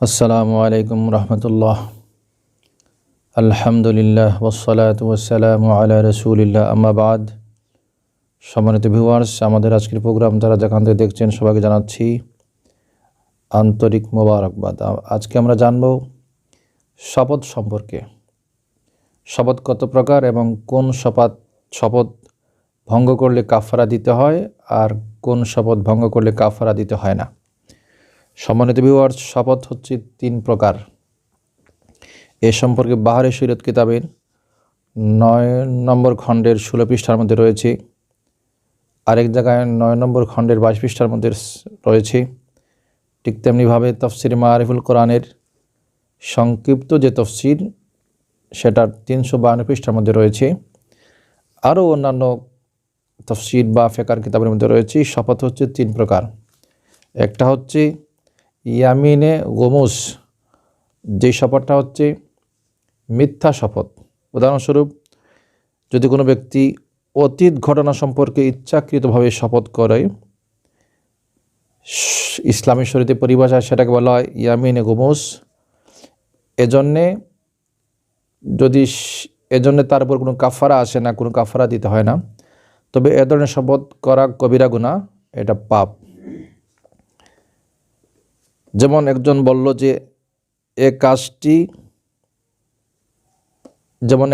আসসালামু আলাইকুম রহমতুল্লাহ। আলহামদুলিল্লাহ ওয়াসসালাতু ওয়াসসালামু আলা রাসূলিল্লাহ, আম্মা বাদ। সম্মানিত ভিউয়ার্স, আমাদের আজকের প্রোগ্রাম যারা যেখান থেকে দেখছেন সবাইকে জানাচ্ছি আন্তরিক মোবারকবাদ। আজকে আমরা জানব শপথ সম্পর্কে। শপথ কত প্রকার এবং কোন শপথ ভঙ্গ করলে কাফারা দিতে হয় আর কোন শপথ ভঙ্গ করলে কাফারা দিতে হয় না। সম্মানিত ভিউয়ার্স, শপথ হচ্ছে 3 প্রকার। এ সম্পর্কে বাহারে শরীয়ত কিতাবের 9 নম্বর খণ্ডের 16 পৃষ্ঠার মধ্যে রয়েছে, আরেক জায়গায় 9 নম্বর খণ্ডের 22 পৃষ্ঠার মধ্যে রয়েছে। ঠিক তেমনিভাবে তাফসির মারিফুল কোরআনের সংক্ষিপ্ত যে তফসির সেটার 352 পৃষ্ঠার মধ্যে রয়েছে। আরও অন্যান্য তফসির বা ফিকহের কিতাবের মধ্যে রয়েছে। শপথ হচ্ছে 3 প্রকার। একটা হচ্ছে ইয়ামিনে গোমুস, যে শপথটা হচ্ছে মিথ্যা শপথ। উদাহরণস্বরূপ, যদি কোনো ব্যক্তি অতীত ঘটনা সম্পর্কে ইচ্ছাকৃতভাবে শপথ করে, ইসলামী শরীয়তের পরিভাষায় সেটাকে বলা হয় ইয়ামিনে গোমুস। এজন্যে তার উপর কোনো কাফারা আসে না, কোনো কাফারা দিতে হয় না। তবে এ ধরনের শপথ করা কবিরা গুনাহ, এটা পাপ। যেমন একজন বলল যে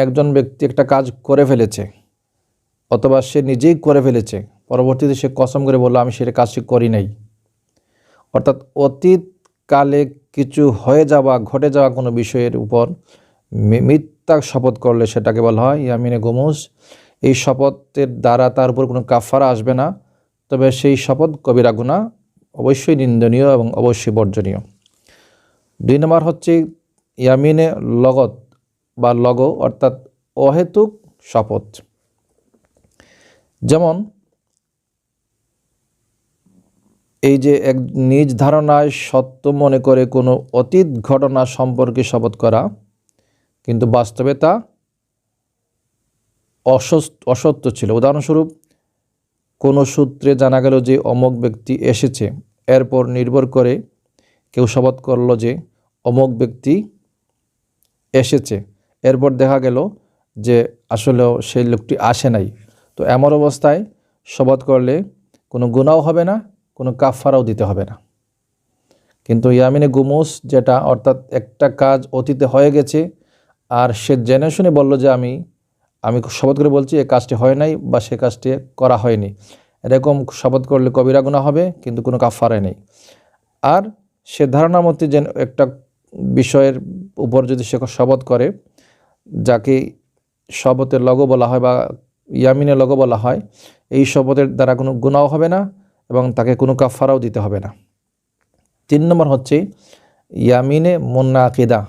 একজন ব্যক্তি একটা কাজ করে ফেলেছে, অথবা সে নিজেই করে ফেলেছে, পরবর্তীতে সে কসম করে বলল আমি সেটা কাজটি করি নাই। অর্থাৎ অতীতকালে কিছু ঘটে যাওয়া কোনো বিষয়ের উপর মিথ্যা শপথ করলে সেটাকে বলা হয় ইয়ামিনে গোমুস। এই শপথের দ্বারা তার উপর কোনো কাফারা আসবে না, তবে সেই শপথ কবিরা গুনাহ, অবশ্যই নিন্দনীয় এবং অবশ্যই বর্জনীয়। 2 নম্বর হচ্ছে ইয়ামিনে লগত বা লগো, অর্থাৎ অহেতুক শপথ। যেমন এই যে নিজ ধারণায় সত্য মনে করে কোনো অতীত ঘটনা সম্পর্কে শপথ করা, কিন্তু বাস্তবে তা অসত্য ছিল। উদাহরণস্বরূপ, কোনো সূত্রে জানা গেল যে অমুক ব্যক্তি এসেছে, এরপর নির্ভর করে কেউ শপথ করলো যে অমুক ব্যক্তি এসেছে, এরপর দেখা গেল যে আসলেও সেই লোকটি আসে নাই। তো এমন অবস্থায় শপথ করলে কোনো গুনাহও হবে না, কোনো কাফারাও দিতে হবে না। কিন্তু ইয়ামিনে গুমুস যেটা, অর্থাৎ একটা কাজ অতীতে হয়ে গেছে আর সে জেনে শুনে বলল যে আমি শপথ করে বলছি এই কাজটি হয় নাই বা সে কাজটি করা হয়নি, এরকম শপথ করলে কবিরা গুনাহ হবে, কিন্তু কোনো কাফারা নেই। আর সে ধারণার মধ্যে যে একটা বিষয়ের উপর যদি সে শপথ করে, যাকে শপথের লগো বলা হয় বা ইয়ামিনের লগো বলা হয়, এই শপথের দ্বারা কোনো গুনাহ হবে না এবং তাকে কোনো কাফারাও দিতে হবে না। 3 নম্বর হচ্ছে ইয়ামিনে মুনাকিদা।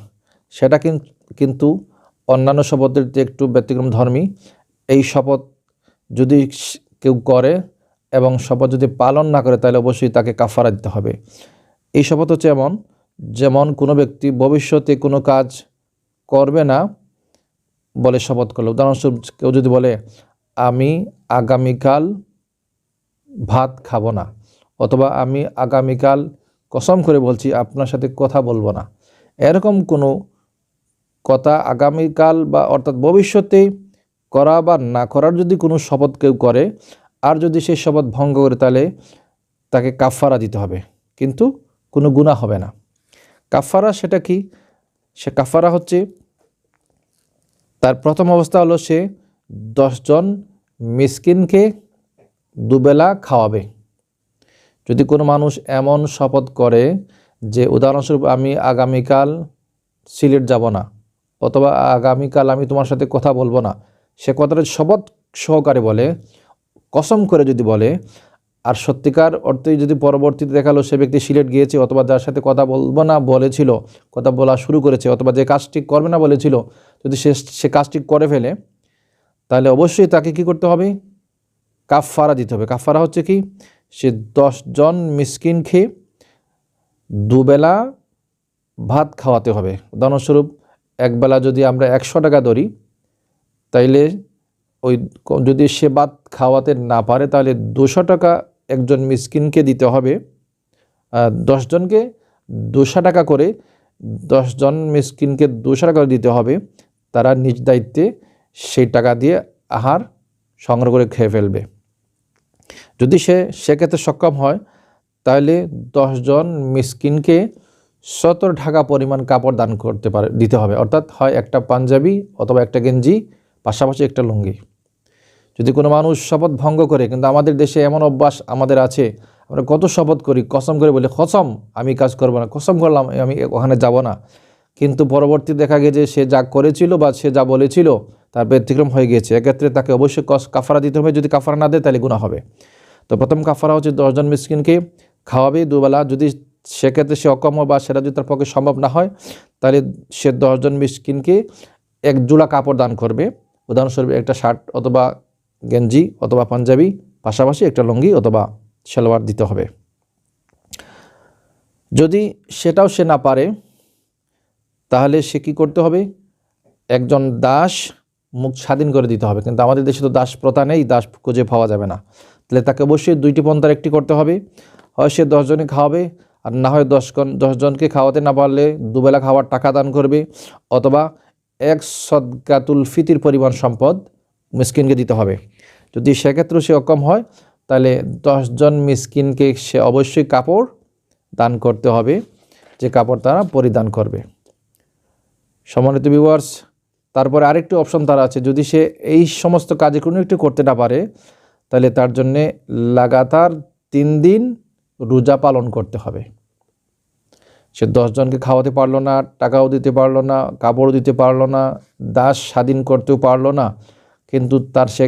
সেটা কিন্তু অন্যান্য শপথের চেয়ে একটু ব্যতিক্রম ধর্মী। এই শপথ যদি কেউ করে এবং শপথ যদি পালন না করে, তাহলে অবশ্যই তাকে কাফারা দিতে হবে। এই শপথ হচ্ছে যেমন কোনো ব্যক্তি ভবিষ্যতে কোনো কাজ করবে না বলে শপথ করলো। উদাহরণস্বরূপ, কেউ যদি বলে আমি আগামীকাল ভাত খাবো না, অথবা আমি আগামীকাল কসম করে বলছি আপনার সাথে কথা বলবো না, এরকম কোনো কথা আগামীকাল বা অর্থাৎ ভবিষ্যতে করা বা না করার যদি কোনো শপথ কেউ করে, আর যদি সেই শপথ ভঙ্গ করে, তাহলে তাকে কাফারা দিতে হবে, কিন্তু কোনো গুনাহ হবে না। কাফারা সেটা কি? সে কাফারা হচ্ছে, তার প্রথম অবস্থা হলো সে 10 জন মিসকিনকে দুবেলা খাওয়াবে। যদি কোনো মানুষ এমন শপথ করে যে উদাহরণস্বরূপ আমি আগামীকাল সিলেট যাব না, অথবা আগামীকাল আমি তোমার সাথে কথা বলবো না, সে কথাটা শপথ সহকারে বলে, কসম করে যদি বলে, আর সত্যিকার অর্থে যদি পরবর্তীতে দেখালো সে ব্যক্তি সিলেট গিয়েছে, অথবা যার সাথে কথা বলবো না বলেছিল কথা বলা শুরু করেছে, অথবা যে কাজটি করবে না বলেছিল যদি সে কাজটি করে ফেলে, তাহলে অবশ্যই তাকে কি করতে হবে? কাফারা দিতে হবে। কাফারা হচ্ছে কি? সে 10 জন মিসকিনকে দুবেলা ভাত খাওয়াতে হবে। উদাহরণস্বরূপ, একবেলা যদি আমরা 100 টাকা ধরি, তাইলে যদি সে ভাত খাওয়াতে না পারে, তাহলে 200 টাকা একজন মিসকিনকে দিতে হবে, 10 জনকে 200 টাকা করে 10 জন মিসকিনকে 200 টাকা করে দিতে হবে। তারা নিজ দায়িত্বে সেই টাকা দিয়ে আহার সংগ্রহ করে খেয়ে ফেলবে। যদি সেক্ষেত্রে সক্ষম হয় তাহলে 10 জন মিসকিনকে 70 টাকা পরিমাণ কাপড় দান দিতে হবে, অর্থাৎ হয় একটা পাঞ্জাবি অথবা একটা গেঞ্জি, পাশাপাশি একটা লুঙ্গি। যদি কোনো মানুষ শপথ ভঙ্গ করে, কিন্তু আমাদের দেশে এমন অভ্যাস আমাদের আছে, আমরা কত শপথ করি, কসম করে বলি কসম আমি কাজ করব না, কসম করলাম আমি ওখানে যাব না, কিন্তু পরবর্তী দেখা গেছে সে যা করেছিল বা সে যা বলেছিল তার ব্যতিক্রম হয়ে গিয়েছে। এক্ষেত্রে তাকে অবশ্যই কাফারা দিতে হবে। যদি কাফারা না দেয় তাহলে গুনাহ হবে। তো প্রথম কাফারা হচ্ছে 10 জন মিসকিনকে খাওয়াবে দুবেলা। যদি সেক্ষেত্রে সে অক্ষম বা সেটা যদি তার পক্ষে সম্ভব না হয় তাহলে সে 10 জন মিসকিনকে এক জোড়া কাপড় দান করবে। উদাহরণস্বরূপ একটা শার্ট অথবা গেঞ্জি অথবা পাঞ্জাবি, পাশাপাশি একটা লুঙ্গি অথবা সালোয়ার দিতে হবে। যদি সেটাও সে না পারে তাহলে সে কী করতে হবে? একজন দাস মুখ স্বাধীন করে দিতে হবে। কিন্তু আমাদের দেশে তো দাস প্রথা নেই, দাস খুঁজে পাওয়া যাবে না। তাহলে তাকে অবশ্যই 2টি পন্থার একটি করতে হবে। হয় সে 10 জনকে খাওয়াবে, আর না হয় 10 জনকে খাওয়াতে না পারলে দুবেলা খাওয়ার টাকা দান করবে, অথবা এক সদকাতুল ফিতির পরিমাণ সম্পদ মিসকিনকে দিতে হবে। যদি সেক্ষেত্রে সে অক্ষম হয় তাহলে 10 জন মিসকিনকে সে অবশ্যই কাপড় দান করতে হবে, যে কাপড় তারা পরিধান করবে। সম্মানিত ভিউয়ার্স, তারপরে আরেকটি অপশন তার আছে। যদি সে এই সমস্ত কাজে কোনো একটু করতে না পারে তাহলে তার জন্যে লাগাতার 3 দিন রোজা পালন করতে হবে। সে 10 জনকে খাওয়াতে পারলো না, টাকাও দিতে পারলো না, কাপড়ও দিতে পারলো না, দাস স্বাধীন করতেও পারলো না, কিন্তু তার সে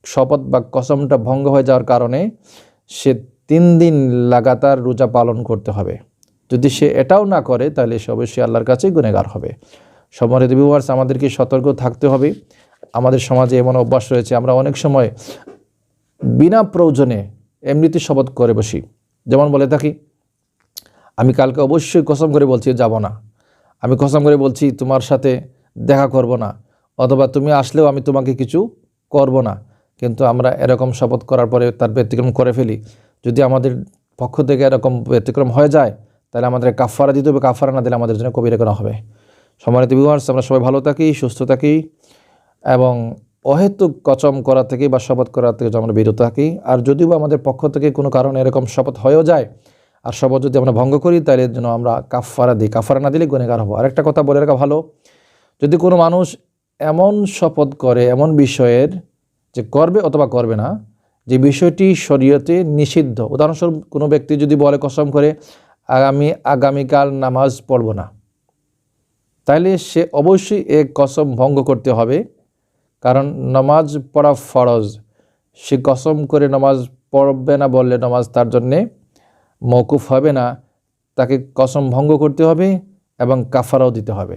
শপথ বা কসমটা ভঙ্গ হয়ে যাওয়ার কারণে সে 3 দিন লাগাতার রোজা পালন করতে হবে। যদি সে এটাও না করে তাহলে সে অবশ্যই আল্লাহর কাছে গুনেহগার হবে। সম্মানিত ভিউয়ার্স, আমাদেরকে সতর্ক থাকতে হবে। আমাদের সমাজে এমন অভ্যাস রয়েছে, আমরা অনেক সময় বিনা প্রয়োজনে এমনিতে শপথ করে বসি। যেমন বলে থাকি, আমি কালকে অবশ্যই কসম করে বলছি যাব না, আমি কসম করে বলছি তোমার সাথে দেখা করব না, অথবা তুমি আসলেও আমি তোমাকে কিছু করব না। কিন্তু আমরা এরকম শপথ করার পরে তার ব্যতিক্রম করে ফেলি। যদি আমাদের পক্ষ থেকে এরকম ব্যতিক্রম হয়ে যায় তাহলে আমাদের কাফারা দিতে হবে। কাফারা না দিলে আমাদের জন্য কবিরা গুনাহ হবে। সম্মানিত ভিউয়ার্স, আমরা সবাই ভালো থাকি, সুস্থ থাকি এবং অহেতুক কসম করা থেকে বা শপথ করা থেকে আমরা বিরত থাকি। আর যদিও আমাদের পক্ষ থেকে কোনো কারণে এরকম শপথ হয়েও যায় আর শপথ যদি আমরা ভঙ্গ করি তাহলে যেন আমরা কাফারা দিই। কাফারা না দিলে গুনাহগার হব। আরেকটা কথা বলে রাখা ভালো, যদি কোনো মানুষ এমন শপথ করে এমন বিষয়ের যে করবে অথবা করবে না, যে বিষয়টি শরীয়তে নিষিদ্ধ। উদাহরণস্বরূপ কোনো ব্যক্তি যদি বলে কসম করে আগামীকাল নামাজ পড়ব না, তাহলে সে অবশ্যই এক কসম ভঙ্গ করতে হবে, কারণ নামাজ পড়া ফরজ। সে কসম করে নামাজ পড়বে না বললে নামাজ তার জন্যে মওকুফ হবে না, তাকে কসম ভঙ্গ করতে হবে এবং কাফারাও দিতে হবে।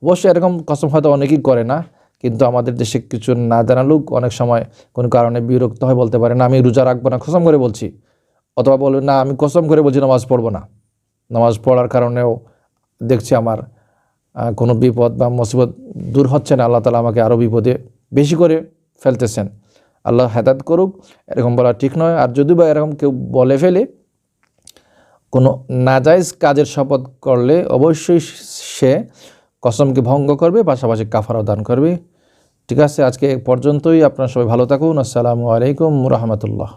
অবশ্যই এরকম কসম হয়তো অনেকেই করে না, কিন্তু আমাদের দেশে কিছু না জানা লোক অনেক সময় কোনো কারণে বিরক্ত হয়, বলতে পারে না আমি রোজা রাখবো না, কসম করে বলছি, অথবা বলবে না আমি কসম করে বলছি নামাজ পড়বো না। নামাজ পড়ার কারণেও দেখছি আমার কোনো বিপদ বা মুসিবত দূর হচ্ছে না, আল্লাহ তাআলা আমাকে আরও বিপদে বেশি করে ফেলতেছেন। আল্লাহ হেদায়েত করুক। এরকম বলা ঠিক নয়। আর যদি বা এরকম কেউ বলে ফেলে কোনো নাজায়েজ কাজের শপথ করলে অবশ্যই সে কসমকে ভঙ্গ করবে, পাশাপাশি কাফারাও দান করবে। ঠিক আছে, আজকে এ পর্যন্তই। আপনারা সবাই ভালো থাকুন। আসসালামু আলাইকুম রাহমাতুল্লাহ।